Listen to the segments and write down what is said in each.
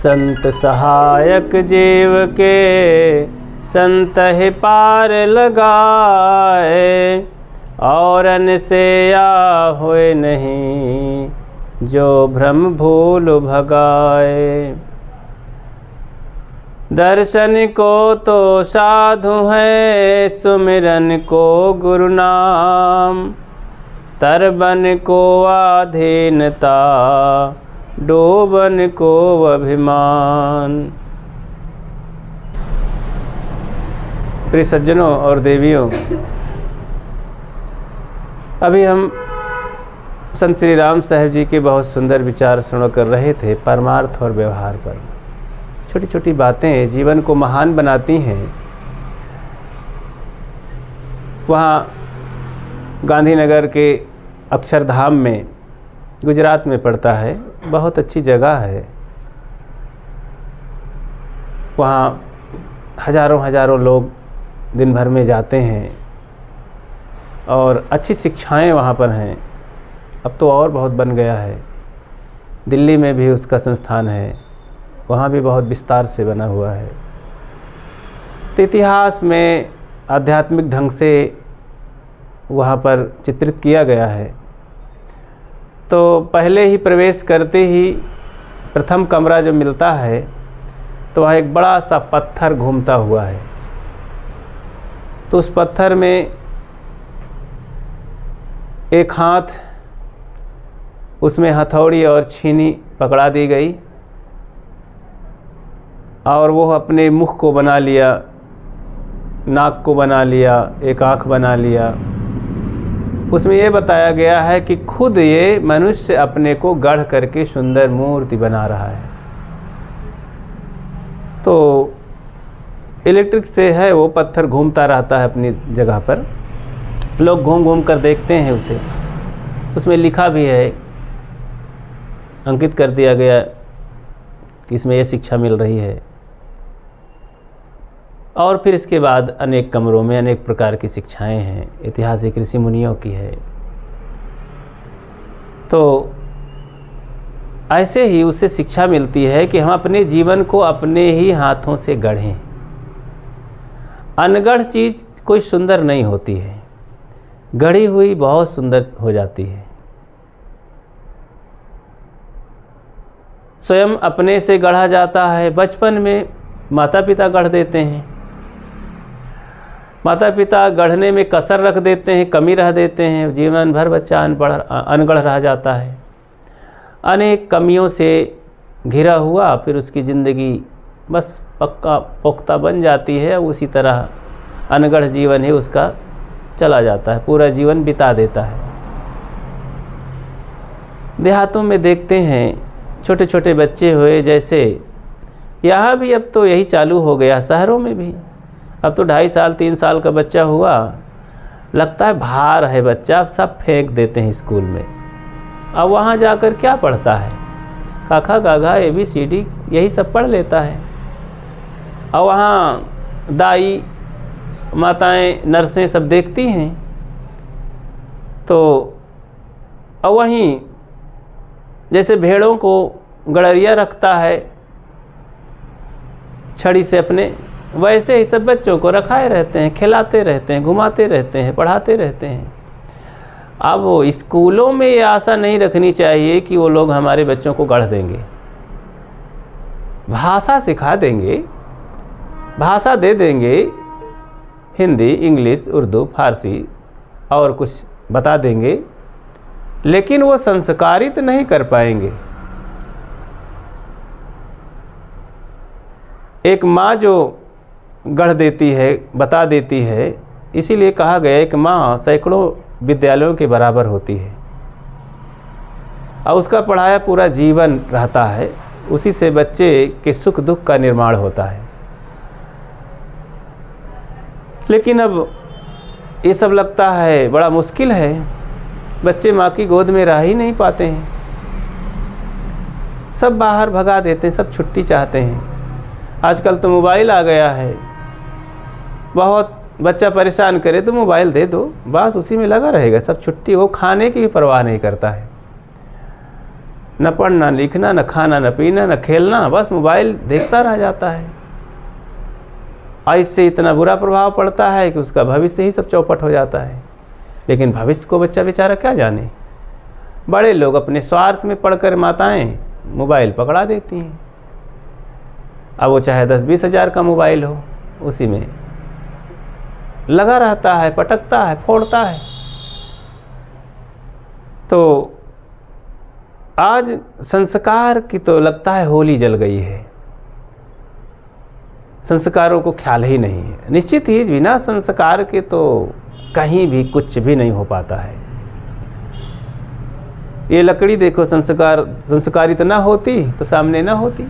संत सहायक जीव के संत ही पार लगाए, औरन से या होए नहीं जो भ्रम भूल भगाए। दर्शन को तो साधु है, सुमिरन को गुरु नाम, तरबन को आधीनता, डोबन को अभिमान। प्रिय सज्जनों और देवियों, अभी हम संत श्री राम साहब जी के बहुत सुंदर विचार सुन कर रहे थे परमार्थ और व्यवहार पर। छोटी छोटी बातें जीवन को महान बनाती हैं। वहाँ गांधीनगर के अक्षरधाम में, गुजरात में पड़ता है, बहुत अच्छी जगह है। वहाँ हजारों लोग दिन भर में जाते हैं और अच्छी शिक्षाएं वहाँ पर हैं। अब तो और बहुत बन गया है। दिल्ली में भी उसका संस्थान है, वहाँ भी बहुत विस्तार से बना हुआ है। तो इतिहास में आध्यात्मिक ढंग से वहाँ पर चित्रित किया गया है। तो पहले ही प्रवेश करते ही प्रथम कमरा जो मिलता है तो वहाँ एक बड़ा सा पत्थर घूमता हुआ है। तो उस पत्थर में एक हाथ, उसमें हथौड़ी और छीनी पकड़ा दी गई और वो अपने मुख को बना लिया, नाक को बना लिया, एक आँख बना लिया। उसमें ये बताया गया है कि खुद ये मनुष्य अपने को गढ़ करके सुंदर मूर्ति बना रहा है। तो इलेक्ट्रिक से है, वो पत्थर घूमता रहता है अपनी जगह पर। लोग घूम घूम कर देखते हैं उसे। उसमें लिखा भी है, अंकित कर दिया गया कि इसमें ये शिक्षा मिल रही है। और फिर इसके बाद अनेक कमरों में अनेक प्रकार की शिक्षाएं हैं, ऐतिहासिक ऋषि मुनियों की है। तो ऐसे ही उससे शिक्षा मिलती है कि हम अपने जीवन को अपने ही हाथों से गढ़ें। अनगढ़ चीज़ कोई सुंदर नहीं होती है, गढ़ी हुई बहुत सुंदर हो जाती है। स्वयं अपने से गढ़ा जाता है। बचपन में माता पिता गढ़ देते हैं। माता पिता गढ़ने में कसर रख देते हैं, कमी रह देते हैं। जीवन भर बच्चा अनगढ़ रह जाता है। अनेक कमियों से घिरा हुआ फिर उसकी ज़िंदगी बस पक्का पुख्ता बन जाती है। उसी तरह अनगढ़ जीवन ही उसका चला जाता है, पूरा जीवन बिता देता है। देहातों में देखते हैं छोटे छोटे बच्चे हुए, जैसे यहाँ भी अब तो यही चालू हो गया, शहरों में भी। अब तो 2.5 साल 3 साल का बच्चा हुआ, लगता है भार है बच्चा, अब सब फेंक देते हैं स्कूल में। अब वहाँ जाकर क्या पढ़ता है? काखा गाघा ABCD यही सब पढ़ लेता है। और वहाँ दाई माताएं, नर्सें सब देखती हैं। तो और वहीं जैसे भेड़ों को गड़रिया रखता है छड़ी से अपने, वैसे ही सब बच्चों को रखाए रहते हैं, खिलाते रहते हैं, घुमाते रहते हैं, पढ़ाते रहते हैं। अब वो स्कूलों में ये आशा नहीं रखनी चाहिए कि वो लोग हमारे बच्चों को गढ़ देंगे। भाषा सिखा देंगे, भाषा दे देंगे, हिंदी, इंग्लिश, उर्दू, फारसी और कुछ बता देंगे, लेकिन वो संस्कारित नहीं कर पाएंगे। एक माँ जो गढ़ देती है, बता देती है, इसीलिए कहा गया एक माँ सैकड़ों विद्यालयों के बराबर होती है और उसका पढ़ाया पूरा जीवन रहता है। उसी से बच्चे के सुख दुख का निर्माण होता है। लेकिन अब ये सब लगता है बड़ा मुश्किल है, बच्चे माँ की गोद में रह ही नहीं पाते हैं, सब बाहर भगा देते हैं, सब छुट्टी चाहते हैं। आजकल तो मोबाइल आ गया है, बहुत बच्चा परेशान करे तो मोबाइल दे दो, बस उसी में लगा रहेगा, सब छुट्टी। वो खाने की भी परवाह नहीं करता है। न पढ़ना लिखना, न खाना न पीना, न खेलना, बस मोबाइल देखता रह जाता है। और इससे इतना बुरा प्रभाव पड़ता है कि उसका भविष्य ही सब चौपट हो जाता है। लेकिन भविष्य को बच्चा बेचारा क्या जाने। बड़े लोग अपने स्वार्थ में पढ़कर माताएं मोबाइल पकड़ा देती हैं। अब वो चाहे 10-20 हज़ार का मोबाइल हो, उसी में लगा रहता है, पटकता है, फोड़ता है। तो आज संस्कार की तो लगता है होली जल गई है। संस्कारों को ख्याल ही नहीं है। निश्चित ही बिना संस्कार के तो कहीं भी कुछ भी नहीं हो पाता है। ये लकड़ी देखो, संस्कारित ना होती तो सामने ना होती,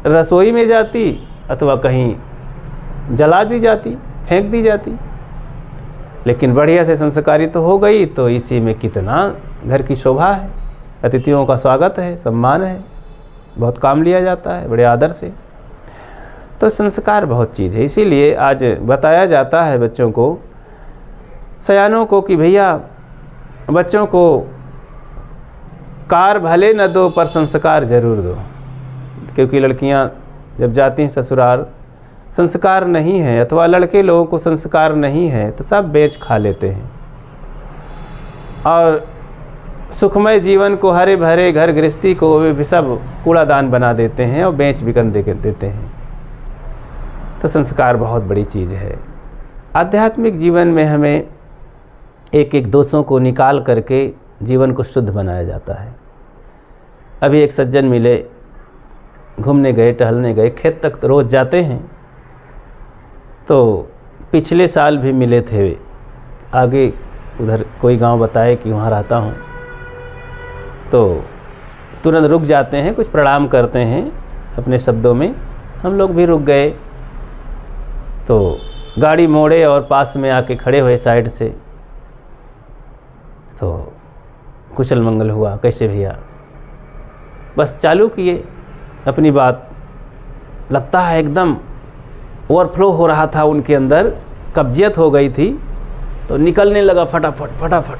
रसोई में जाती अथवा कहीं जला दी जाती, फेंक दी जाती। लेकिन बढ़िया से संस्कारित तो हो गई तो इसी में कितना घर की शोभा है, अतिथियों का स्वागत है, सम्मान है, बहुत काम लिया जाता है बड़े आदर से। तो संस्कार बहुत चीज़ है। इसीलिए आज बताया जाता है बच्चों को, सयानों को, कि भैया बच्चों को कार भले न दो पर संस्कार ज़रूर दो। क्योंकि लड़कियां जब जाती हैं ससुराल, संस्कार नहीं है, अथवा लड़के लोगों को संस्कार नहीं है, तो सब बेच खा लेते हैं और सुखमय जीवन को, हरे भरे घर गृहस्थी को वे भी सब कूड़ादान बना देते हैं और बेच बिकन देते हैं। तो संस्कार बहुत बड़ी चीज़ है। आध्यात्मिक जीवन में हमें एक एक दोषों को निकाल करके जीवन को शुद्ध बनाया जाता है। अभी एक सज्जन मिले, घूमने गए, टहलने गए, खेत तक तो रोज़ जाते हैं। तो पिछले साल भी मिले थे, आगे उधर कोई गांव बताए कि वहाँ रहता हूँ, तो तुरंत रुक जाते हैं, कुछ प्रणाम करते हैं अपने शब्दों में। हम लोग भी रुक गए, तो गाड़ी मोड़े और पास में आके खड़े हुए साइड से। तो कुशल मंगल हुआ, कैसे भैया, बस चालू किए अपनी बात। लगता है एकदम ओवरफ्लो हो रहा था उनके अंदर, कब्जियत हो गई थी, तो निकलने लगा फटाफट।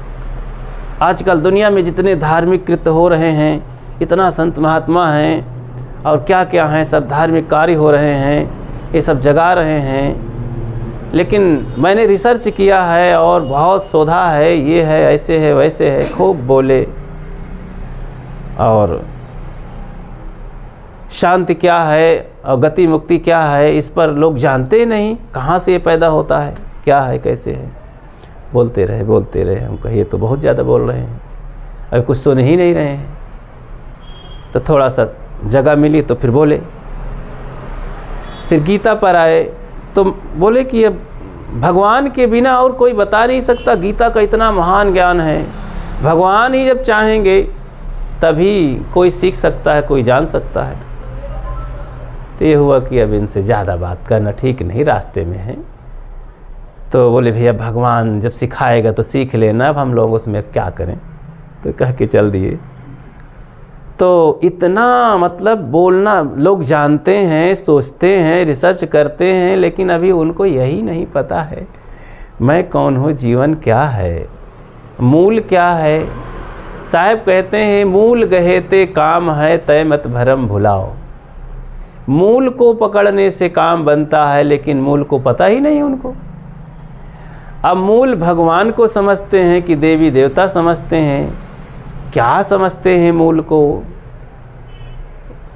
आजकल दुनिया में जितने धार्मिक कृत्य हो रहे हैं, इतना संत महात्मा हैं और क्या क्या हैं, सब धार्मिक कार्य हो रहे हैं, ये सब जगा रहे हैं। लेकिन मैंने रिसर्च किया है और बहुत शोधा है, ये है, ऐसे है, वैसे है, खूब बोले। और शांति क्या है और गति मुक्ति क्या है, इस पर लोग जानते नहीं, कहाँ से ये पैदा होता है, क्या है, कैसे है। बोलते रहे। हम कहिए तो बहुत ज़्यादा बोल रहे हैं, अभी कुछ सुन ही नहीं रहे हैं। तो थोड़ा सा जगह मिली तो फिर बोले। फिर गीता पर आए तो बोले कि अब भगवान के बिना और कोई बता नहीं सकता, गीता का इतना महान ज्ञान है। भगवान ही जब चाहेंगे तभी कोई सीख सकता है, कोई जान सकता है। तो ये हुआ कि अब इनसे ज़्यादा बात करना ठीक नहीं, रास्ते में है। तो बोले भैया भगवान जब सिखाएगा तो सीख लेना, अब हम लोग उसमें क्या करें। तो कह के चल दिए। तो इतना मतलब बोलना, लोग जानते हैं, सोचते हैं, रिसर्च करते हैं, लेकिन अभी उनको यही नहीं पता है मैं कौन हूँ, जीवन क्या है, मूल क्या है। साहब कहते हैं मूल गहेते काम है, तय मत भरम भुलाओ। मूल को पकड़ने से काम बनता है, लेकिन मूल को पता ही नहीं उनको। अब मूल भगवान को समझते हैं कि देवी देवता समझते हैं, क्या समझते हैं मूल को।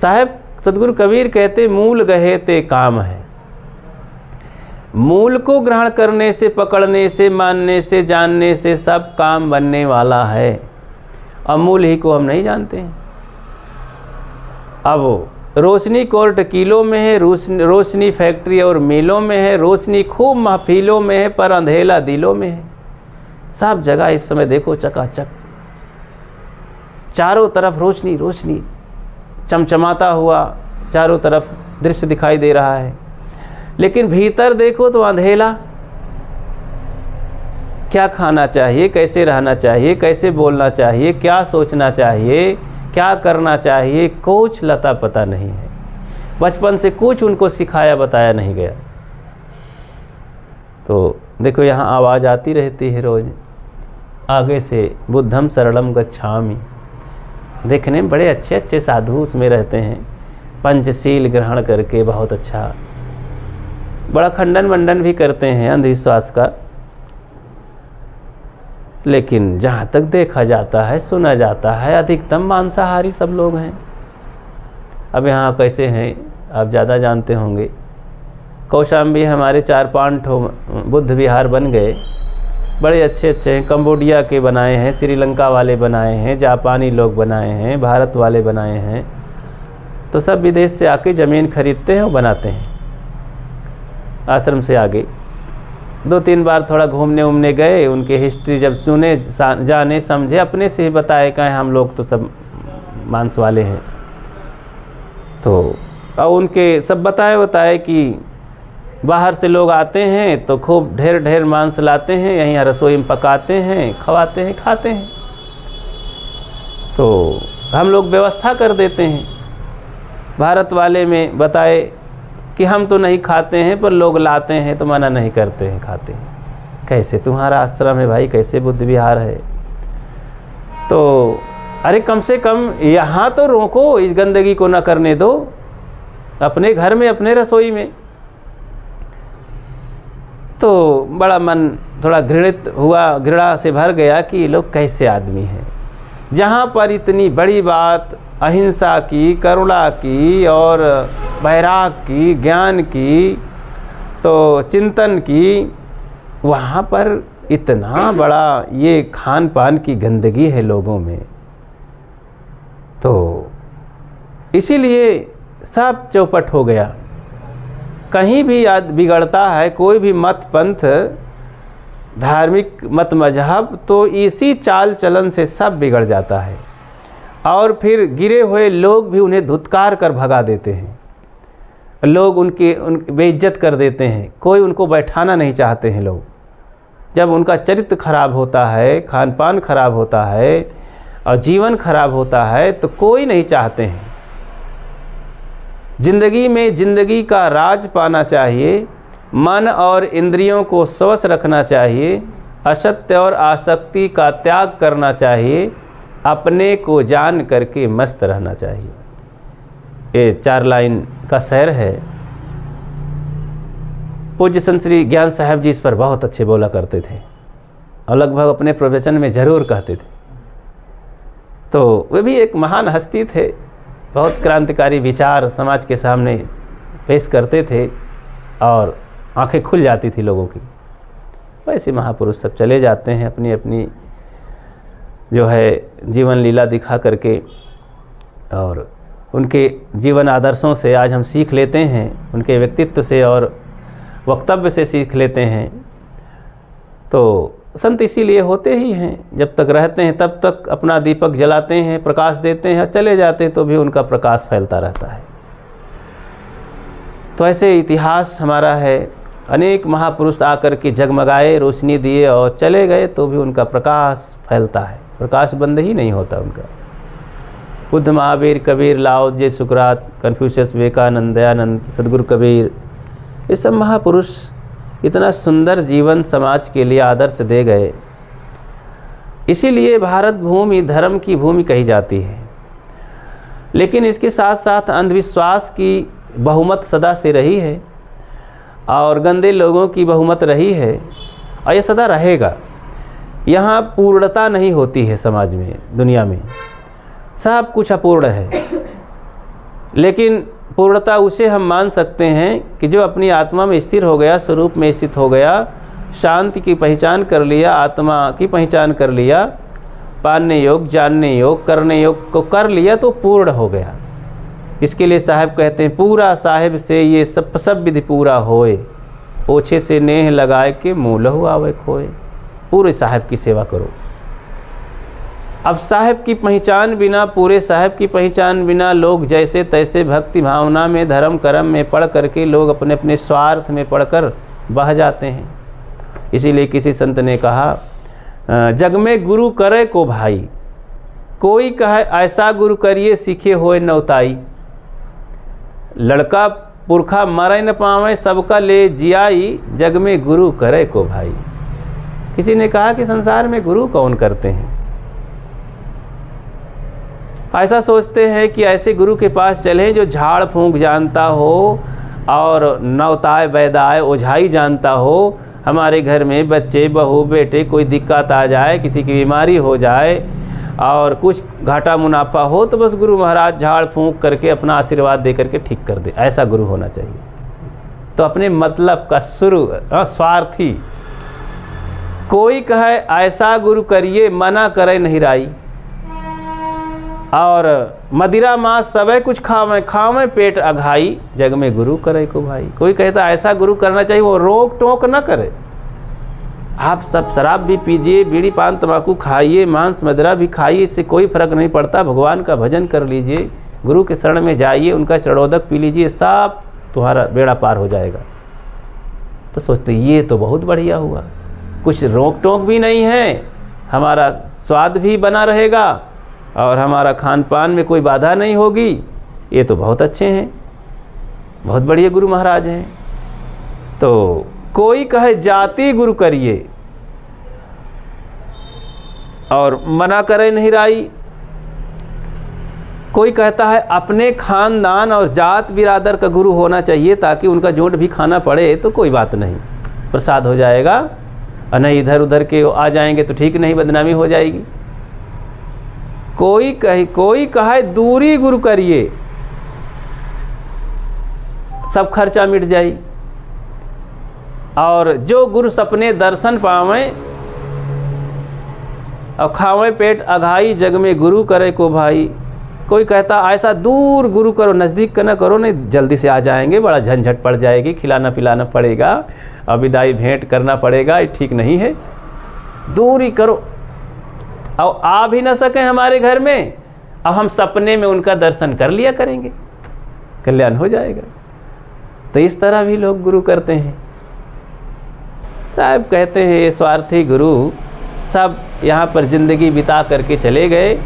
साहब सदगुरु कबीर कहते मूल गहेते काम है। मूल को ग्रहण करने से, पकड़ने से, मानने से, जानने से सब काम बनने वाला है। और मूल ही को हम नहीं जानते हैं। अब रोशनी कोर्ट किलों में है, रोशनी फैक्ट्री और मिलों में है, रोशनी खूब महफिलों में है, पर अंधेला दिलों में है। सब जगह इस समय देखो चकाचक, चारों तरफ रोशनी रोशनी चमचमाता हुआ चारों तरफ दृश्य दिखाई दे रहा है। लेकिन भीतर देखो तो अंधेला। क्या खाना चाहिए, कैसे रहना चाहिए, कैसे बोलना चाहिए, क्या सोचना चाहिए, क्या करना चाहिए, कुछ लता पता नहीं है। बचपन से कुछ उनको सिखाया बताया नहीं गया। तो देखो यहाँ आवाज़ आती रहती है रोज़ आगे से, बुद्धम शरणम गच्छामि। देखने में बड़े अच्छे अच्छे साधु उसमें रहते हैं, पंचशील ग्रहण करके बहुत अच्छा, बड़ा खंडन मंडन भी करते हैं अंधविश्वास का। लेकिन जहाँ तक देखा जाता है, सुना जाता है, अधिकतम मांसाहारी सब लोग हैं। अब यहाँ कैसे हैं आप ज़्यादा जानते होंगे। कौशाम्बी हमारे 4-5 बुद्ध विहार बन गए, बड़े अच्छे अच्छे हैं। कंबोडिया के बनाए हैं, श्रीलंका वाले बनाए हैं, जापानी लोग बनाए हैं, भारत वाले बनाए हैं। तो सब विदेश से आके ज़मीन खरीदते हैं और बनाते हैं। आश्रम से आगे 2-3 बार थोड़ा घूमने उमने गए, उनके हिस्ट्री जब सुने जाने समझे, अपने से ही बताए कहें हम लोग तो सब मांस वाले हैं। तो और उनके सब बताए कि बाहर से लोग आते हैं तो खूब ढेर मांस लाते हैं, यहीं रसोई में पकाते हैं, खवाते हैं, खाते हैं। तो हम लोग व्यवस्था कर देते हैं। भारत वाले में बताए कि हम तो नहीं खाते हैं, पर लोग लाते हैं तो मना नहीं करते हैं, खाते हैं। कैसे तुम्हारा आश्रम है भाई, कैसे बुद्ध विहार है? तो अरे कम से कम यहाँ तो रोको, इस गंदगी को ना करने दो, अपने घर में, अपने रसोई में। तो बड़ा मन थोड़ा घृणित हुआ, घृणा से भर गया कि ये लोग कैसे आदमी हैं। जहाँ पर इतनी बड़ी बात अहिंसा की, करुणा की और वैराग की, ज्ञान की, तो चिंतन की, वहाँ पर इतना बड़ा ये खान पान की गंदगी है लोगों में। तो इसीलिए सब चौपट हो गया। कहीं भी बिगड़ता है कोई भी मत पंथ, धार्मिक मत मजहब, तो इसी चाल चलन से सब बिगड़ जाता है। और फिर गिरे हुए लोग भी उन्हें धुतकार कर भगा देते हैं। लोग उनकी बेइज्जत कर देते हैं, कोई उनको बैठाना नहीं चाहते हैं लोग। जब उनका चरित्र खराब होता है, खान पान खराब होता है और जीवन खराब होता है, तो कोई नहीं चाहते हैं। जिंदगी में जिंदगी का राज पाना चाहिए, मन और इंद्रियों को स्वस्थ रखना चाहिए, असत्य और आसक्ति का त्याग करना चाहिए, अपने को जान करके मस्त रहना चाहिए। ये 4 लाइन का शेर है। पूज्य संत श्री ज्ञान साहब जी इस पर बहुत अच्छे बोला करते थे और लगभग अपने प्रवचन में ज़रूर कहते थे। तो वे भी एक महान हस्ती थे, बहुत क्रांतिकारी विचार समाज के सामने पेश करते थे और आंखें खुल जाती थी लोगों की। वैसे महापुरुष सब चले जाते हैं अपनी अपनी जो है जीवन लीला दिखा करके, और उनके जीवन आदर्शों से आज हम सीख लेते हैं, उनके व्यक्तित्व से और वक्तव्य से सीख लेते हैं। तो संत इसीलिए होते ही हैं, जब तक रहते हैं तब तक अपना दीपक जलाते हैं, प्रकाश देते हैं, चले जाते हैं तो भी उनका प्रकाश फैलता रहता है। तो ऐसे इतिहास हमारा है। अनेक महापुरुष आकर के जगमगाए, रोशनी दिए और चले गए तो भी उनका प्रकाश फैलता है, प्रकाश बंद ही नहीं होता उनका। बुद्ध, महावीर, कबीर, लाओ जे, सुकरात, कन्फ्यूशियस, विवेकानंद, दयानंद, सदगुरु कबीर, ये सब महापुरुष इतना सुंदर जीवन समाज के लिए आदर्श दे गए। इसीलिए भारत भूमि धर्म की भूमि कही जाती है। लेकिन इसके साथ साथ अंधविश्वास की बहुमत सदा से रही है और गंदे लोगों की बहुमत रही है और ये सदा रहेगा। यहाँ पूर्णता नहीं होती है समाज में, दुनिया में सब कुछ अपूर्ण है। लेकिन पूर्णता उसे हम मान सकते हैं कि जो अपनी आत्मा में स्थिर हो गया, स्वरूप में स्थित हो गया, शांति की पहचान कर लिया, आत्मा की पहचान कर लिया, पानने योग, जानने योग, करने योग को कर लिया तो पूर्ण हो गया। इसके लिए साहब कहते हैं, पूरा साहिब से ये सब विधि पूरा होए, ओछे से नेह लगाए के मूलहु आवे खोए। पूरे साहिब की सेवा करो। अब साहिब की पहचान बिना, पूरे साहिब की पहचान बिना लोग जैसे तैसे भक्ति भावना में, धर्म कर्म में पढ़ करके लोग अपने अपने स्वार्थ में पढ़कर बह जाते हैं। इसीलिए किसी संत ने कहा, जग में गुरु करे को भाई, कोई कहे ऐसा गुरु करिए सीखे होए नौताई। लड़का पुरखा मरे न पावे, सबका ले जियाई, जग में गुरु करे को भाई। किसी ने कहा कि संसार में गुरु कौन करते हैं? ऐसा सोचते हैं कि ऐसे गुरु के पास चलें जो झाड़ फूंक जानता हो और नवताय वैदाय ओझाई जानता हो। हमारे घर में बच्चे बहू बेटे कोई दिक्कत आ जाए, किसी की बीमारी हो जाए और कुछ घाटा मुनाफा हो तो बस गुरु महाराज झाड़ फूंक करके अपना आशीर्वाद दे करके ठीक कर दे, ऐसा गुरु होना चाहिए। तो अपने मतलब का स्वार्थी। कोई कहे ऐसा गुरु करिए, मना करे नहीं राई। और मदिरा मांस सबे कुछ खावे, खावे पेट अघाई, जग में गुरु करे को भाई। कोई कहता ऐसा गुरु करना चाहिए, वो रोक टोक ना करे। आप सब शराब भी पीजिए, बीड़ी पान तंबाकू खाइए, मांस मदिरा भी खाइए, इससे कोई फर्क नहीं पड़ता। भगवान का भजन कर लीजिए, गुरु के शरण में जाइए, उनका चरणोदक पी लीजिए, सब तुम्हारा बेड़ा पार हो जाएगा। तो सोचते ये तो बहुत बढ़िया हुआ, कुछ रोक टोक भी नहीं है, हमारा स्वाद भी बना रहेगा और हमारा खान पान में कोई बाधा नहीं होगी। ये तो बहुत अच्छे हैं, बहुत बढ़िया गुरु महाराज हैं। तो कोई कहे जाति गुरु करिए और मना करे नहीं राई। कोई कहता है अपने खानदान और जात बिरादर का गुरु होना चाहिए ताकि उनका जोड़ भी खाना पड़े तो कोई बात नहीं, प्रसाद हो जाएगा, और नहीं इधर उधर के आ जाएंगे तो ठीक नहीं, बदनामी हो जाएगी। कोई कहे दूरी गुरु करिए, सब खर्चा मिट जाए। और जो गुरु सपने दर्शन पावे और खावे पेट अघाई, जग में गुरु करे को भाई। कोई कहता ऐसा दूर गुरु करो, नज़दीक का ना करो, नहीं जल्दी से आ जाएंगे, बड़ा झंझट पड़ जाएगी, खिलाना पिलाना पड़ेगा और विदाई भेंट करना पड़ेगा, ये ठीक नहीं है। दूरी करो और आ भी ना सकें हमारे घर में, अब हम सपने में उनका दर्शन कर लिया करेंगे, कल्याण हो जाएगा। तो इस तरह भी लोग गुरु करते हैं। साहब कहते हैं ये स्वार्थी गुरु सब यहाँ पर ज़िंदगी बिता करके चले गए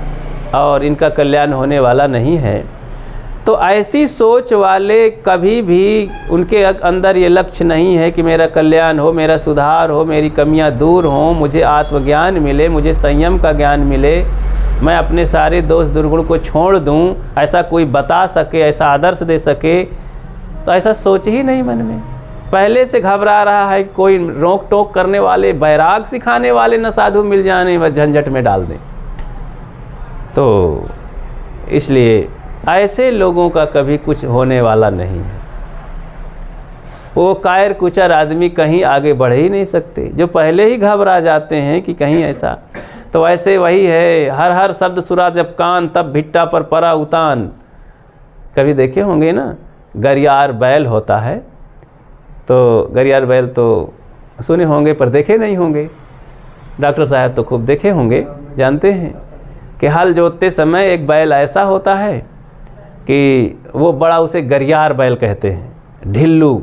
और इनका कल्याण होने वाला नहीं है। तो ऐसी सोच वाले कभी भी उनके अंदर ये लक्ष्य नहीं है कि मेरा कल्याण हो, मेरा सुधार हो, मेरी कमियां दूर हों, मुझे आत्मज्ञान मिले, मुझे संयम का ज्ञान मिले, मैं अपने सारे दोष दुर्गुण को छोड़ दूं, ऐसा कोई बता सके, ऐसा आदर्श दे सके। तो ऐसा सोच ही नहीं मन में। पहले से घबरा रहा है कोई रोक टोक करने वाले, बैराग सिखाने वाले न साधु मिल जाने, बस झंझट में डाल दें। तो इसलिए ऐसे लोगों का कभी कुछ होने वाला नहीं है। वो कायर कुचर आदमी कहीं आगे बढ़ ही नहीं सकते, जो पहले ही घबरा जाते हैं कि कहीं ऐसा। तो ऐसे वही है, हर हर शब्द सुरा जब कान, तब भिट्टा पर परा उतान। कभी देखे होंगे ना, गरियार बैल होता है, तो गरियार बैल तो सुने होंगे पर देखे नहीं होंगे। डॉक्टर साहब तो खूब देखे होंगे, जानते हैं कि हल जोतते समय एक बैल ऐसा होता है कि वो बड़ा, उसे गरियार बैल कहते हैं। ढिल्लू,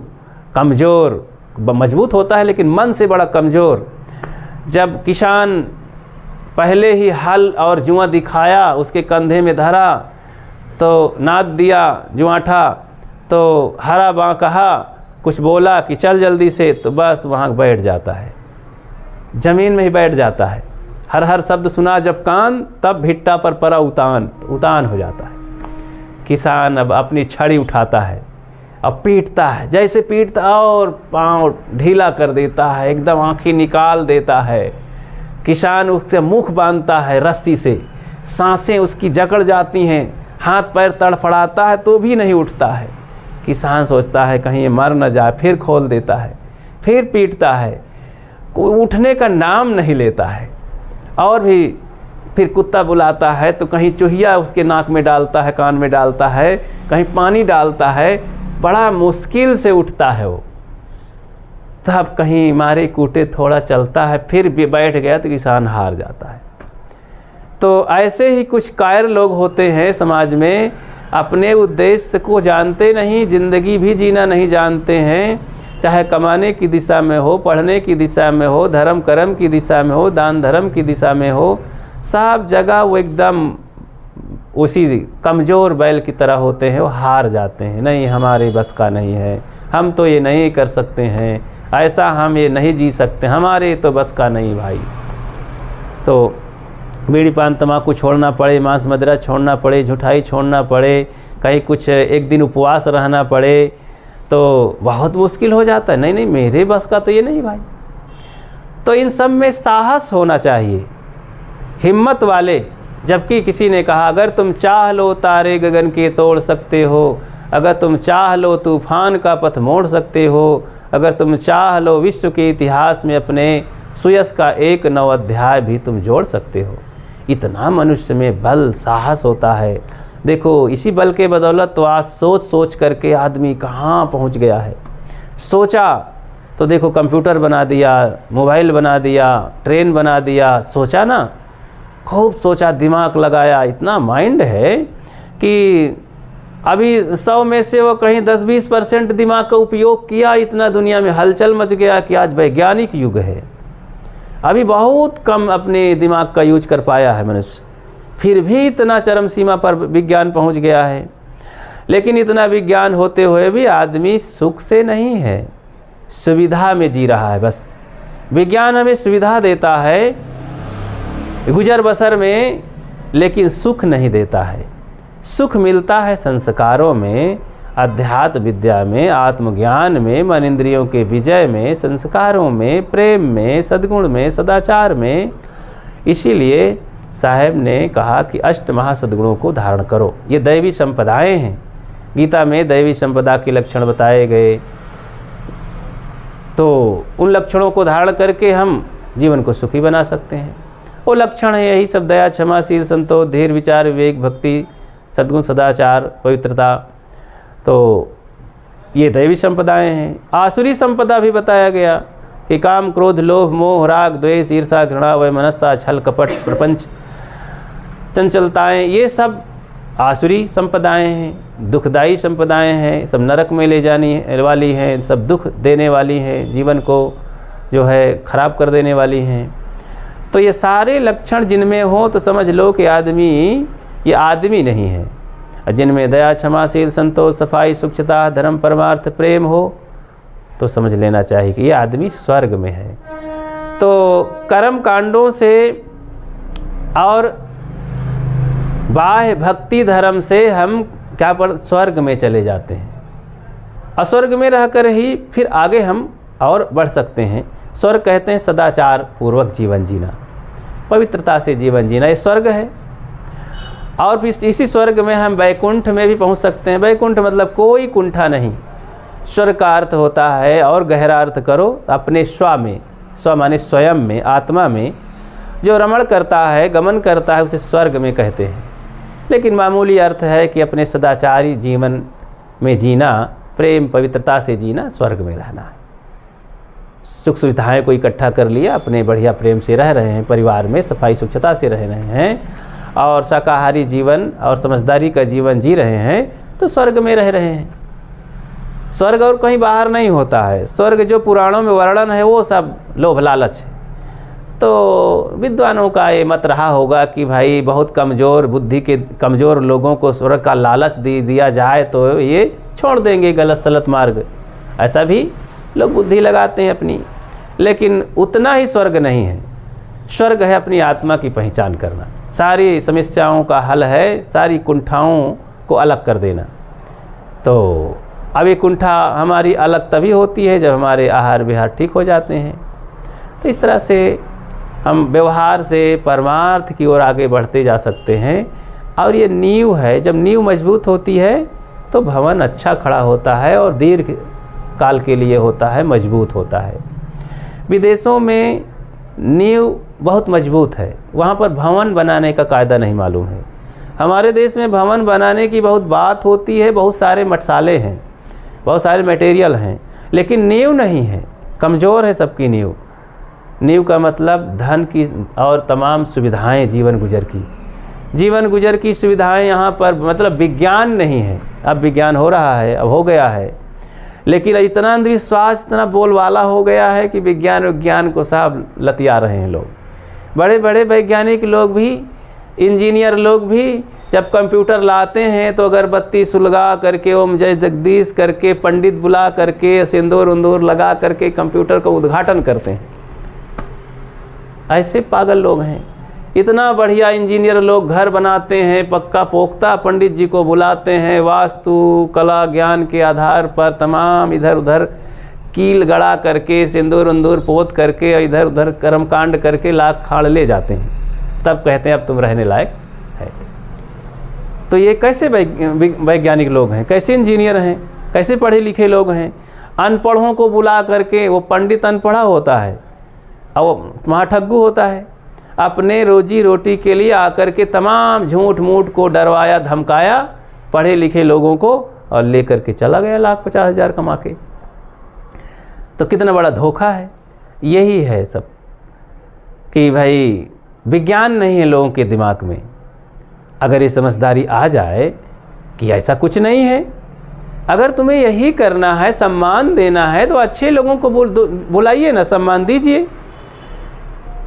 कमज़ोर, मजबूत होता है लेकिन मन से बड़ा कमज़ोर। जब किसान पहले ही हल और जुआ दिखाया, उसके कंधे में धरा तो नाद दिया जुआठा, तो हरा बाँ कहा, कुछ बोला कि चल जल्दी से, तो बस वहाँ बैठ जाता है, ज़मीन में ही बैठ जाता है। हर हर शब्द सुना जब कान, तब भिट्टा पर परा उतान, उतान हो जाता है। किसान अब अपनी छड़ी उठाता है, अब पीटता है, जैसे पीटता और पाँव ढीला कर देता है, एकदम आँखें निकाल देता है। किसान उससे मुख बांधता है रस्सी से, सांसें उसकी जकड़ जाती हैं, हाथ पैर तड़फड़ाता है तो भी नहीं उठता है। किसान सोचता है कहीं ये मर न जाए, फिर खोल देता है, फिर पीटता है, कोई उठने का नाम नहीं लेता है। और भी फिर कुत्ता बुलाता है तो कहीं चूहिया उसके नाक में डालता है, कान में डालता है, कहीं पानी डालता है, बड़ा मुश्किल से उठता है वो। तब कहीं मारे कूटे थोड़ा चलता है, फिर भी बैठ गया तो किसान हार जाता है। तो ऐसे ही कुछ कायर लोग होते हैं समाज में, अपने उद्देश्य को जानते नहीं, ज़िंदगी भी जीना नहीं जानते हैं। चाहे कमाने की दिशा में हो, पढ़ने की दिशा में हो, धर्म कर्म की दिशा में हो, दान धर्म की दिशा में हो, सब जगह वो एकदम उसी कमज़ोर बैल की तरह होते हैं। वो हार जाते हैं, नहीं हमारे बस का नहीं है, हम तो ये नहीं कर सकते हैं, ऐसा हम ये नहीं जी सकते, हमारे तो बस का नहीं भाई। तो बीड़ी पान तम्बाकू छोड़ना पड़े, मांस मदिरा छोड़ना पड़े, झूठाई छोड़ना पड़े, कहीं कुछ एक दिन उपवास रहना पड़े तो बहुत मुश्किल हो जाता है। नहीं नहीं, मेरे बस का तो ये नहीं भाई। तो इन सब में साहस होना चाहिए, हिम्मत वाले। जबकि किसी ने कहा अगर तुम चाह लो तारे गगन के तोड़ सकते हो, अगर तुम चाह लो तूफान का पथ मोड़ सकते हो, अगर तुम चाह लो विश्व के इतिहास में अपने सुयश का एक नव अध्याय भी तुम जोड़ सकते हो। इतना मनुष्य में बल साहस होता है। देखो इसी बल के बदौलत तो आज सोच सोच करके आदमी कहाँ पहुँच गया है। सोचा तो देखो कंप्यूटर बना दिया, मोबाइल बना दिया, ट्रेन बना दिया। सोचा ना, खूब सोचा, दिमाग लगाया। इतना माइंड है कि अभी 100 में से वो कहीं 10-20% दिमाग का उपयोग किया। इतना दुनिया में हलचल मच गया कि आज वैज्ञानिक युग है। अभी बहुत कम अपने दिमाग का यूज कर पाया है मनुष्य, फिर भी इतना चरम सीमा पर विज्ञान पहुंच गया है। लेकिन इतना विज्ञान होते हुए भी आदमी सुख से नहीं है, सुविधा में जी रहा है। बस विज्ञान हमें सुविधा देता है गुजर बसर में, लेकिन सुख नहीं देता है। सुख मिलता है संस्कारों में, अध्यात्म विद्या में, आत्मज्ञान में, मन इंद्रियों के विजय में, संस्कारों में, प्रेम में, सद्गुण में, सदाचार में। इसीलिए साहब ने कहा कि अष्ट महासद्गुणों को धारण करो। ये दैवी संपदाएं हैं। गीता में दैवी संपदा के लक्षण बताए गए। तो उन लक्षणों को धारण करके हम जीवन को सुखी बना सकते हैं। वो लक्षण है यही सब: दया, क्षमा, शील, संतोष, धीर, विचार, विवेक, भक्ति, सद्गुण, सदाचार, पवित्रता। तो ये दैवी संपदाएं हैं। आसुरी संपदा भी बताया गया कि काम, क्रोध, लोभ, मोह, राग, द्वेष, ईर्षा, घृणा, वैमनस्यता, छल, कपट, प्रपंच, चंचलताएं, ये सब आसुरी संपदाएं हैं, दुखदायी संपदाएं हैं। सब नरक में ले जाने वाली हैं, सब दुख देने वाली हैं, जीवन को जो है खराब कर देने वाली हैं। तो ये सारे लक्षण जिनमें हो तो समझ लो कि आदमी ये आदमी नहीं है। जिनमें दया, क्षमा, शील, संतोष, सफाई, सूक्ष्मता, धर्म, परमार्थ, प्रेम हो तो समझ लेना चाहिए कि ये आदमी स्वर्ग में है। तो कर्म कांडों से और बाह्य भक्ति धर्म से हम क्या पर स्वर्ग में चले जाते हैं। अस्वर्ग में रहकर ही फिर आगे हम और बढ़ सकते हैं। स्वर्ग कहते हैं सदाचार पूर्वक जीवन जीना, पवित्रता से जीवन जीना, ये स्वर्ग है। और फिर इसी स्वर्ग में हम वैकुंठ में भी पहुंच सकते हैं। वैकुंठ मतलब कोई कुंठा नहीं। स्वर्ग का अर्थ होता है, और गहरा अर्थ करो, अपने स्व में, स्व माने स्वयं में, आत्मा में जो रमण करता है, गमन करता है, उसे स्वर्ग में कहते हैं। लेकिन मामूली अर्थ है कि अपने सदाचारी जीवन में जीना, प्रेम पवित्रता से जीना, स्वर्ग में रहना है। सुख सुविधाएं को इकट्ठा कर लिया, अपने बढ़िया प्रेम से रह रहे हैं, परिवार में सफाई स्वच्छता से रह रहे हैं और शाकाहारी जीवन और समझदारी का जीवन जी रहे हैं, तो स्वर्ग में रह रहे हैं। स्वर्ग और कहीं बाहर नहीं होता है। स्वर्ग जो पुराणों में वर्णन है वो सब लोभ लालच है। तो विद्वानों का ये मत रहा होगा कि भाई बहुत कमज़ोर बुद्धि के कमज़ोर लोगों को स्वर्ग का लालच दिया जाए तो ये छोड़ देंगे गलत सलत मार्ग। ऐसा भी लोग बुद्धि लगाते हैं अपनी, लेकिन उतना ही स्वर्ग नहीं है। स्वर्ग है अपनी आत्मा की पहचान करना, सारी समस्याओं का हल है, सारी कुंठाओं को अलग कर देना। तो अब ये कुंठा हमारी अलग तभी होती है जब हमारे आहार विहार ठीक हो जाते हैं। तो इस तरह से हम व्यवहार से परमार्थ की ओर आगे बढ़ते जा सकते हैं। और ये नींव है, जब नींव मजबूत होती है तो भवन अच्छा खड़ा होता है और दीर्घ काल के लिए होता है, मजबूत होता है। विदेशों में नींव बहुत मजबूत है, वहाँ पर भवन बनाने का कायदा नहीं मालूम है। हमारे देश में भवन बनाने की बहुत बात होती है, बहुत सारे मसाले हैं, बहुत सारे मटेरियल हैं, लेकिन नींव नहीं है, कमज़ोर है सबकी नींव। नींव का मतलब धन की और तमाम सुविधाएं, जीवन गुजर की सुविधाएं यहाँ पर, मतलब विज्ञान नहीं है। अब विज्ञान हो रहा है, अब हो गया है, लेकिन इतना अंधविश्वास, इतना बोलवाला हो गया है कि विज्ञान को साहब लतिया रहे हैं लोग। बड़े बड़े वैज्ञानिक लोग भी, इंजीनियर लोग भी जब कंप्यूटर लाते हैं तो अगरबत्ती सुलगा करके, ओम जय जगदीश करके, पंडित बुला करके, सिंदूर उंदूर लगा करके कंप्यूटर का उद्घाटन करते हैं। ऐसे पागल लोग हैं। इतना बढ़िया इंजीनियर लोग घर बनाते हैं, पक्का पोख्ता पंडित जी को बुलाते हैं, वास्तु कला ज्ञान के आधार पर तमाम इधर उधर कील गड़ा करके, सिंदूर उंदूर पोत करके, इधर उधर कर्मकांड करके लाख खाड़ ले जाते हैं, तब कहते हैं अब तुम रहने लायक है। तो ये कैसे वैज्ञानिक लोग हैं, कैसे इंजीनियर हैं, कैसे पढ़े लिखे लोग हैं। अनपढ़ों को बुला करके, वो पंडित अनपढ़ा होता है और वो महाठग्गू होता है, अपने रोजी रोटी के लिए आकर के तमाम झूठ मूठ को डरवाया धमकाया पढ़े लिखे लोगों को और लेकर के चला गया लाख 50,000 कमा के। तो कितना बड़ा धोखा है। यही है सब कि भाई विज्ञान नहीं है लोगों के दिमाग में। अगर ये समझदारी आ जाए कि ऐसा कुछ नहीं है, अगर तुम्हें यही करना है, सम्मान देना है, तो अच्छे लोगों को बुलाइए ना, सम्मान दीजिए।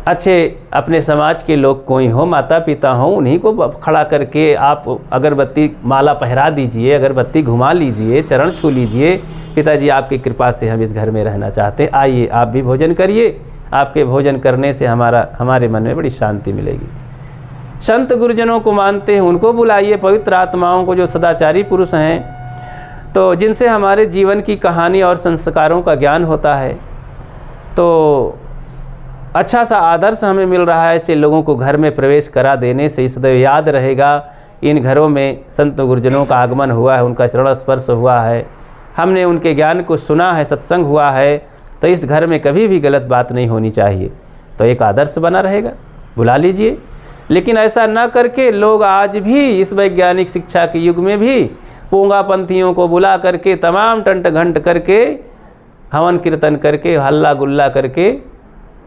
अच्छे अपने समाज के लोग कोई हो, माता पिता हो, उन्हीं को खड़ा करके आप अगरबत्ती माला पहरा दीजिए, अगरबत्ती घुमा लीजिए, चरण छू लीजिए, पिताजी आपकी कृपा से हम इस घर में रहना चाहते हैं, आइए आप भी भोजन करिए, आपके भोजन करने से हमारे मन में बड़ी शांति मिलेगी। संत गुरुजनों को मानते हैं उनको बुलाइए, पवित्र आत्माओं को जो सदाचारी पुरुष हैं, तो जिनसे हमारे जीवन की कहानी और संस्कारों का ज्ञान होता है। तो अच्छा सा आदर्श हमें मिल रहा है, ऐसे लोगों को घर में प्रवेश करा देने से सदैव याद रहेगा इन घरों में संत गुरुजनों का आगमन हुआ है, उनका चरण स्पर्श हुआ है, हमने उनके ज्ञान को सुना है, सत्संग हुआ है, तो इस घर में कभी भी गलत बात नहीं होनी चाहिए। तो एक आदर्श बना रहेगा, बुला लीजिए। लेकिन ऐसा ना करके लोग आज भी इस वैज्ञानिक शिक्षा के युग में भी पोंगापंथियों को बुला करके तमाम टंट घंट करके हवन कीर्तन करके हल्ला गुल्ला करके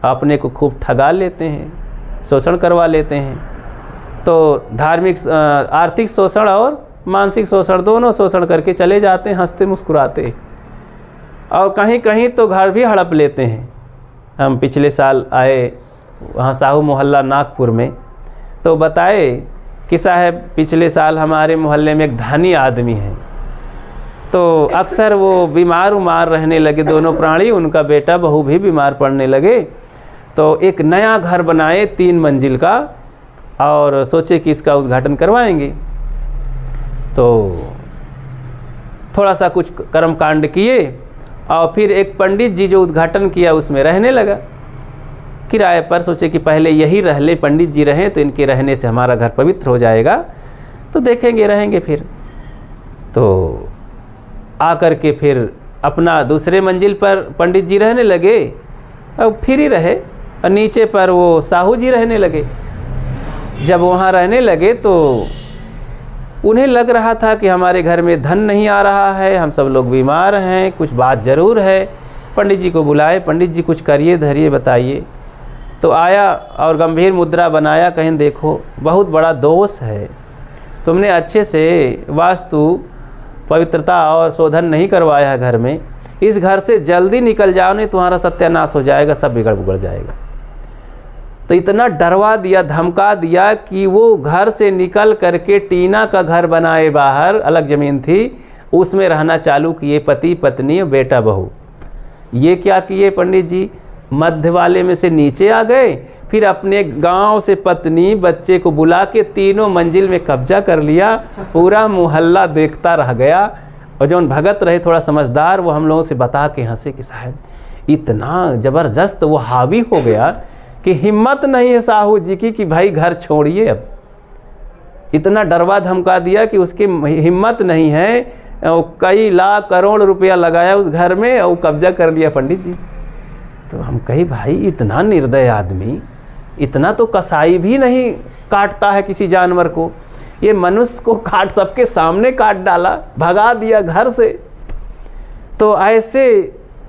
अपने को खूब ठगा लेते हैं, शोषण करवा लेते हैं। तो धार्मिक आर्थिक शोषण और मानसिक शोषण दोनों शोषण करके चले जाते हैं, हंसते मुस्कुराते, और कहीं कहीं तो घर भी हड़प लेते हैं। हम पिछले साल आए वहाँ साहू मोहल्ला नागपुर में, तो बताए कि साहब पिछले साल हमारे मोहल्ले में एक धनी आदमी है, तो अक्सर वो बीमार रहने लगे, दोनों प्राणी, उनका बेटा बहू भी बीमार पड़ने लगे। तो एक नया घर बनाए 3 मंजिल का और सोचे कि इसका उद्घाटन करवाएंगे। तो थोड़ा सा कुछ कर्मकांड किए और फिर एक पंडित जी जो उद्घाटन किया उसमें रहने लगा किराए पर। सोचे कि पहले यही रह ले, पंडित जी रहें तो इनके रहने से हमारा घर पवित्र हो जाएगा, तो देखेंगे रहेंगे। फिर तो आकर के फिर अपना दूसरे मंजिल पर पंडित जी रहने लगे और फिर ही रहे, और नीचे पर वो साहू जी रहने लगे। जब वहाँ रहने लगे तो उन्हें लग रहा था कि हमारे घर में धन नहीं आ रहा है, हम सब लोग बीमार हैं, कुछ बात ज़रूर है। पंडित जी को बुलाए, पंडित जी कुछ करिए धरिए बताइए। तो आया और गंभीर मुद्रा बनाया, कहीं देखो बहुत बड़ा दोष है, तुमने अच्छे से वास्तु पवित्रता और शोधन नहीं करवाया है घर में, इस घर से जल्दी निकल जाओ नहीं तुम्हारा सत्यानाश हो जाएगा, सब बिगड़ बुगड़ जाएगा। तो इतना डरवा दिया, धमका दिया कि वो घर से निकल करके टीना का घर बनाए बाहर, अलग ज़मीन थी, उसमें रहना चालू किए, पति पत्नी और बेटा बहू। ये क्या किए पंडित जी, मध्य वाले में से नीचे आ गए, फिर अपने गांव से पत्नी बच्चे को बुला के 3 मंजिल में कब्जा कर लिया। पूरा मोहल्ला देखता रह गया, और जो भगत रहे थोड़ा समझदार, वो हम लोगों से बता के हंसे कि साहब इतना ज़बरदस्त वो हावी हो गया कि हिम्मत नहीं है साहू जी की कि भाई घर छोड़िए। अब इतना डरवा धमका दिया कि उसकी हिम्मत नहीं है, कई लाख करोड़ रुपया लगाया उस घर में और कब्जा कर लिया पंडित जी। तो हम कही भाई इतना निर्दय आदमी, इतना तो कसाई भी नहीं काटता है किसी जानवर को, ये मनुष्य को काट, सबके सामने काट डाला, भगा दिया घर से। तो ऐसे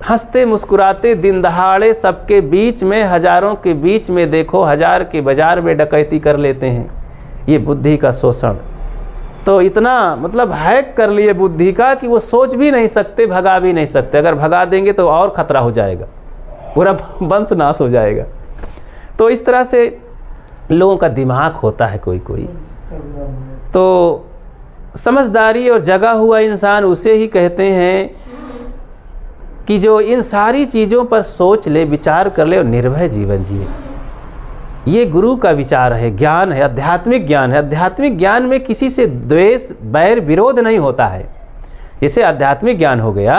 हंसते मुस्कुराते दिन दहाड़े सबके बीच में, हजारों के बीच में देखो, 1000 के बाजार में डकैती कर लेते हैं। ये बुद्धि का शोषण। तो इतना मतलब हैक कर लिए बुद्धि का कि वो सोच भी नहीं सकते, भगा भी नहीं सकते। अगर भगा देंगे तो और खतरा हो जाएगा, पूरा वंश नाश हो जाएगा। तो इस तरह से लोगों का दिमाग होता है कोई कोई। तो समझदारी और जगा हुआ इंसान उसे ही कहते हैं कि जो इन सारी चीज़ों पर सोच ले, विचार कर ले और निर्भय जीवन जिए। ये गुरु का विचार है, ज्ञान है, आध्यात्मिक ज्ञान है। आध्यात्मिक ज्ञान में किसी से द्वेष, बैर, विरोध नहीं होता है। जैसे आध्यात्मिक ज्ञान हो गया,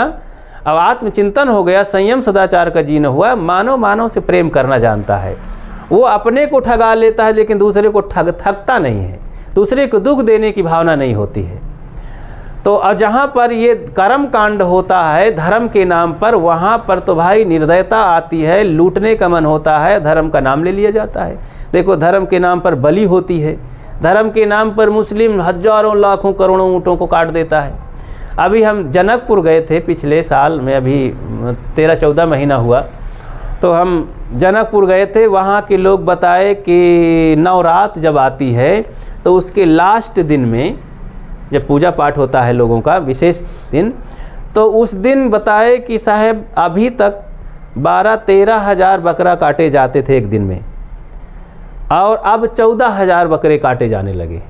अब आत्मचिंतन हो गया, संयम सदाचार का जीना हुआ, मानव मानव से प्रेम करना जानता है। वो अपने को ठगा लेता है लेकिन दूसरे को ठगता नहीं है, दूसरे को दुख देने की भावना नहीं होती है। तो जहाँ पर ये कर्म कांड होता है धर्म के नाम पर, वहाँ पर तो भाई निर्दयता आती है, लूटने का मन होता है, धर्म का नाम ले लिया जाता है। देखो धर्म के नाम पर बलि होती है, धर्म के नाम पर मुस्लिम हजारों लाखों करोड़ों ऊँटों को काट देता है। अभी हम जनकपुर गए थे पिछले साल में, अभी 13-14 महीना हुआ, तो हम जनकपुर गए थे। वहाँ के लोग बताए कि नवरात जब आती है तो उसके लास्ट दिन में जब पूजा पाठ होता है लोगों का विशेष दिन, तो उस दिन बताए कि साहब अभी तक 12-13 हज़ार बकरा काटे जाते थे एक दिन में, और अब 14,000 बकरे काटे जाने लगे।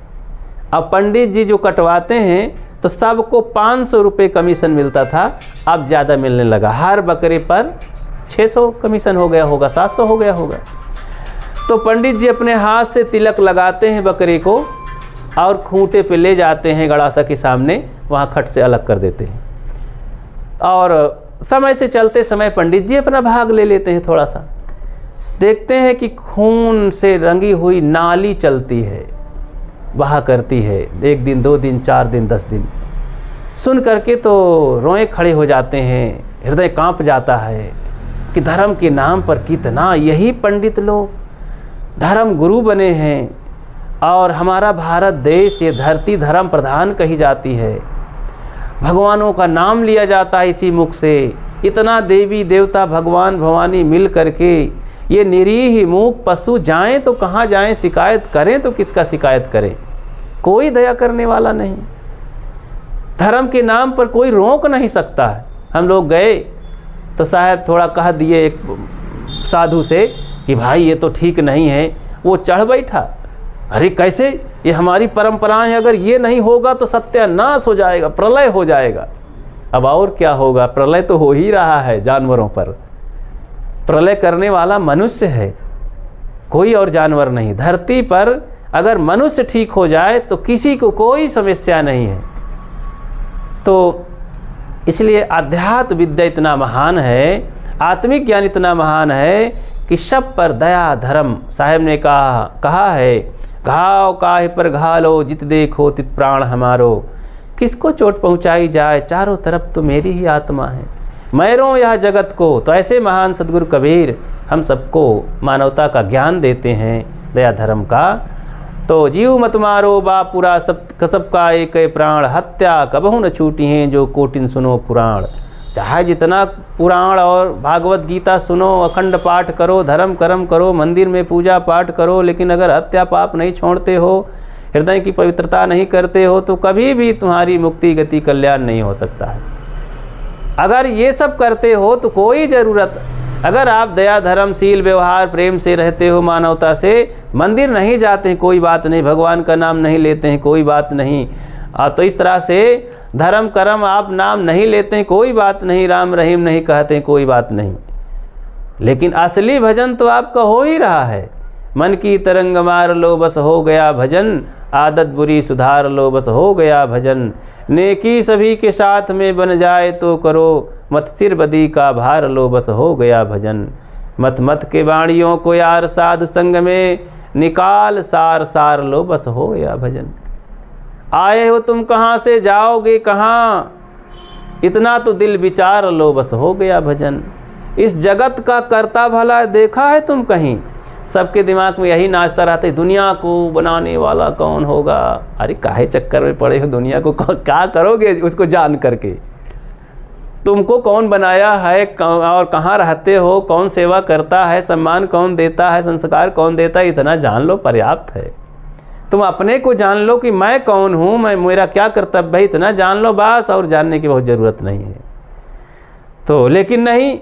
अब पंडित जी जो कटवाते हैं तो सबको 500 रुपये कमीशन मिलता था, अब ज़्यादा मिलने लगा। हर बकरे पर 600 कमीशन हो गया होगा, 700 हो गया होगा। तो पंडित जी अपने हाथ से तिलक लगाते हैं बकरे को और खूंटे पे ले जाते हैं गड़ासा के सामने, वहाँ खट से अलग कर देते हैं। और समय से चलते समय पंडित जी अपना भाग ले लेते हैं। थोड़ा सा देखते हैं कि खून से रंगी हुई नाली चलती है, बहा करती है, 1 दिन 2 दिन 4 दिन 10 दिन। सुन करके तो रोए खड़े हो जाते हैं, हृदय कांप जाता है कि धर्म के नाम पर कितना, यही पंडित लोग धर्म गुरु बने हैं। और हमारा भारत देश, ये धरती धर्म प्रधान कही जाती है, भगवानों का नाम लिया जाता है इसी मुख से। इतना देवी देवता भगवान भवानी मिल करके ये निरीह मूक पशु जाएं तो कहाँ जाएं, शिकायत करें तो किसका शिकायत करें, कोई दया करने वाला नहीं। धर्म के नाम पर कोई रोक नहीं सकता है। हम लोग गए तो साहब थोड़ा कह दिए एक साधु से कि भाई ये तो ठीक नहीं है। वो चढ़ बैठा, अरे कैसे, ये हमारी परंपराएं हैं, अगर ये नहीं होगा तो सत्यानाश हो जाएगा, प्रलय हो जाएगा। अब और क्या होगा, प्रलय तो हो ही रहा है जानवरों पर। प्रलय करने वाला मनुष्य है, कोई और जानवर नहीं। धरती पर अगर मनुष्य ठीक हो जाए तो किसी को कोई समस्या नहीं है। तो इसलिए अध्यात्म विद्या इतना महान है, आत्मिक ज्ञान इतना महान है कि सब पर दया धर्म। साहब ने कहा है, घाव काहे पर घालो, जित देखो तित प्राण हमारो। किसको चोट पहुंचाई जाए, चारों तरफ तो मेरी ही आत्मा है, मैरों यह जगत को। तो ऐसे महान सदगुरु कबीर हम सबको मानवता का ज्ञान देते हैं, दया धर्म का। तो जीव मत मारो बापुरा, सब का एक प्राण, हत्या कबहु न छूटी हैं जो कोटिन सुनो पुराण। चाहे जितना पुराण और भागवत गीता सुनो, अखंड पाठ करो, धर्म कर्म करो, मंदिर में पूजा पाठ करो, लेकिन अगर हत्या पाप नहीं छोड़ते हो, हृदय की पवित्रता नहीं करते हो, तो कभी भी तुम्हारी मुक्ति गति कल्याण नहीं हो सकता है। अगर ये सब करते हो तो कोई ज़रूरत, अगर आप दया धर्मशील व्यवहार प्रेम से रहते हो, मानवता से, मंदिर नहीं जाते हैं कोई बात नहीं, भगवान का नाम नहीं लेते हैं कोई बात नहीं, तो इस तरह से धर्म कर्म आप नाम नहीं लेते हैं कोई बात नहीं, राम रहीम नहीं कहते हैं कोई बात नहीं, लेकिन असली भजन तो आपका हो ही रहा है। मन की तरंग मार लो बस हो गया भजन, आदत बुरी सुधार लो बस हो गया भजन। नेकी सभी के साथ में बन जाए तो करो, मत सिर बदी का भार लो बस हो गया भजन। मत मत के बाणियों को यार साधु संग में, निकाल सार सार लो बस हो गया भजन। आए हो तुम कहाँ से, जाओगे कहाँ, इतना तो दिल विचार लो बस हो गया भजन। इस जगत का करता भला देखा है तुम कहीं, सबके दिमाग में यही नाचता रहता है, दुनिया को बनाने वाला कौन होगा। अरे काहे चक्कर में पड़े हो, दुनिया को क्या करोगे उसको जान करके। तुमको कौन बनाया है और कहाँ रहते हो, कौन सेवा करता है, सम्मान कौन देता है, संस्कार कौन देता है, इतना जान लो पर्याप्त है। तुम अपने को जान लो कि मैं कौन हूँ, मैं मेरा क्या कर्तव्य है, इतना जान लो बस, और जानने की बहुत ज़रूरत नहीं है। तो लेकिन नहीं,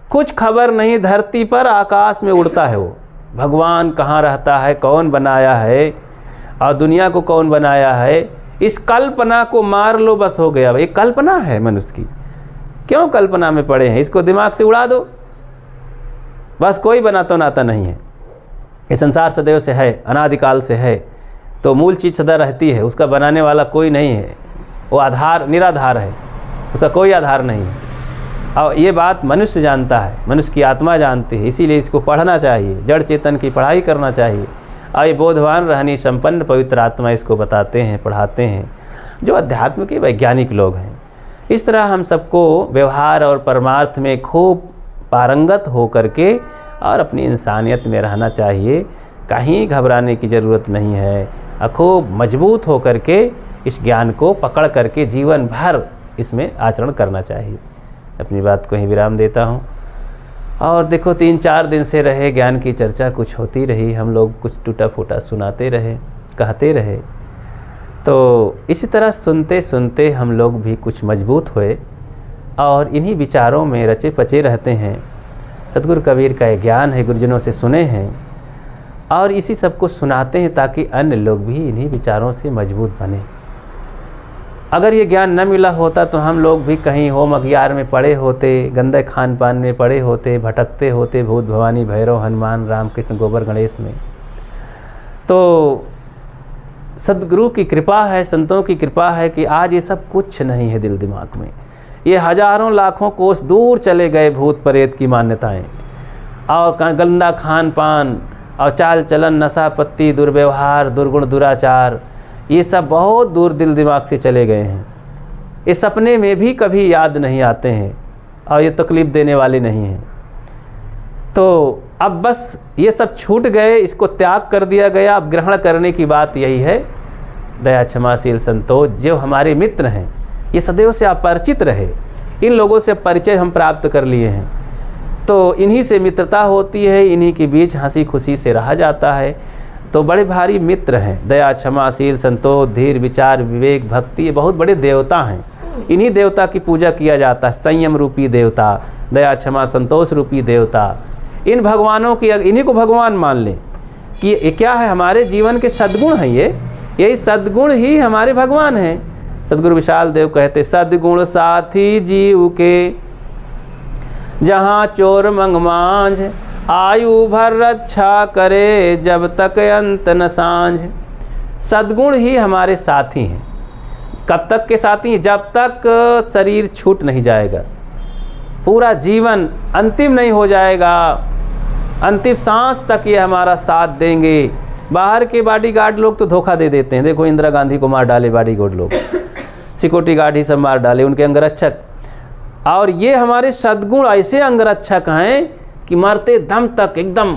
कुछ खबर नहीं, धरती पर आकाश में उड़ता है वो। भगवान कहाँ रहता है, कौन बनाया है, और दुनिया को कौन बनाया है, इस कल्पना को मार लो बस हो गया। भाई कल्पना है मनुष्य की, क्यों कल्पना में पड़े हैं, इसको दिमाग से उड़ा दो बस, कोई बनाता नाता नहीं है। ये संसार सदैव से है, अनादिकाल से है, तो मूल चीज़ सदा रहती है, उसका बनाने वाला कोई नहीं है, वो आधार निराधार है, उसका कोई आधार नहीं है। और ये बात मनुष्य जानता है, मनुष्य की आत्मा जानती है, इसीलिए इसको पढ़ना चाहिए, जड़ चेतन की पढ़ाई करना चाहिए। और ये बोधवान रहनी संपन्न पवित्र आत्मा इसको बताते हैं, पढ़ाते हैं, जो अध्यात्म के वैज्ञानिक लोग हैं। इस तरह हम सबको व्यवहार और परमार्थ में खूब पारंगत हो करके और अपनी इंसानियत में रहना चाहिए। कहीं घबराने की ज़रूरत नहीं है, खूब मजबूत हो करके इस ज्ञान को पकड़ करके जीवन भर इसमें आचरण करना चाहिए। अपनी बात को ही विराम देता हूँ। और देखो 3-4 दिन से रहे ज्ञान की चर्चा कुछ होती रही, हम लोग कुछ टूटा फूटा सुनाते रहे, कहते रहे, तो इसी तरह सुनते सुनते हम लोग भी कुछ मजबूत हुए और इन्हीं विचारों में रचे पचे रहते हैं। सतगुरु कबीर का ये ज्ञान है, गुरुजनों से सुने हैं और इसी सबको सुनाते हैं ताकि अन्य लोग भी इन्हीं विचारों से मजबूत बने। अगर ये ज्ञान न मिला होता तो हम लोग भी कहीं होम अज्ञार में पड़े होते, गंदे खान पान में पड़े होते, भटकते होते भूत भवानी भैरव हनुमान राम कृष्ण गोबर गणेश में। तो सद्गुरु की कृपा है, संतों की कृपा है कि आज ये सब कुछ नहीं है दिल दिमाग में। ये हजारों लाखों कोस दूर चले गए भूत प्रेत की मान्यताएं और गंदा खान पान और चाल चलन, नशा पत्ती, दुर्व्यवहार, दुर्गुण, दुराचार, ये सब बहुत दूर दिल दिमाग से चले गए हैं। ये सपने में भी कभी याद नहीं आते हैं और ये तकलीफ़ देने वाले नहीं हैं। तो अब बस ये सब छूट गए, इसको त्याग कर दिया गया। अब ग्रहण करने की बात यही है। दया क्षमाशील संतोष जो हमारे मित्र हैं, ये सदैव से अपरिचित रहे, इन लोगों से परिचय हम प्राप्त कर लिए हैं, तो इन्हीं से मित्रता होती है, इन्हीं के बीच हंसी खुशी से रहा जाता है। तो बड़े भारी मित्र हैं दया क्षमाशील संतोष, धीर, विचार, विवेक, भक्ति, ये बहुत बड़े देवता हैं। इन्हीं देवता की पूजा किया जाता है, संयम रूपी देवता, दया क्षमा संतोष रूपी देवता। इन भगवानों की, इन्हीं को भगवान मान लें कि ये क्या है, हमारे जीवन के सद्गुण हैं। यही सद्गुण ही हमारे भगवान हैं। सद्गुरु विशाल देव कहते, सद्गुण साथी जीव के जहाँ चोर मंग मांझ, आयु भर रक्षा करे जब तक अंत न सांझ। सद्गुण ही हमारे साथी हैं। कब तक के साथी? जब तक शरीर छूट नहीं जाएगा, पूरा जीवन अंतिम नहीं हो जाएगा, अंतिम सांस तक ये हमारा साथ देंगे। बाहर के बॉडीगार्ड लोग तो धोखा दे देते हैं। देखो इंदिरा गांधी को मार डाले बॉडीगार्ड लोग, सिक्योरिटी गार्ड ही सब मार डाले, उनके अंगरक्षक। और ये हमारे सद्गुण ऐसे अंगरक्षक हैं कि मरते दम तक एकदम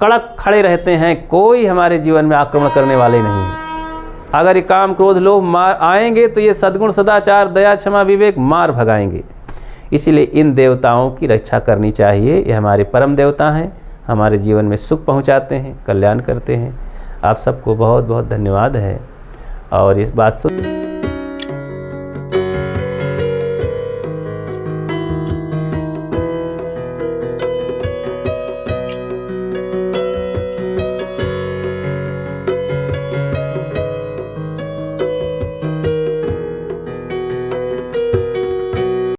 कड़क खड़े रहते हैं, कोई हमारे जीवन में आक्रमण करने वाले नहीं हैं। अगर ये काम क्रोध लोभ मार आएंगे तो ये सद्गुण सदाचार दया क्षमा विवेक मार भगाएंगे। इसीलिए इन देवताओं की रक्षा करनी चाहिए। ये हमारे परम देवता हैं, हमारे जीवन में सुख पहुंचाते हैं, कल्याण करते हैं। आप सबको बहुत बहुत धन्यवाद है। और इस बात सुन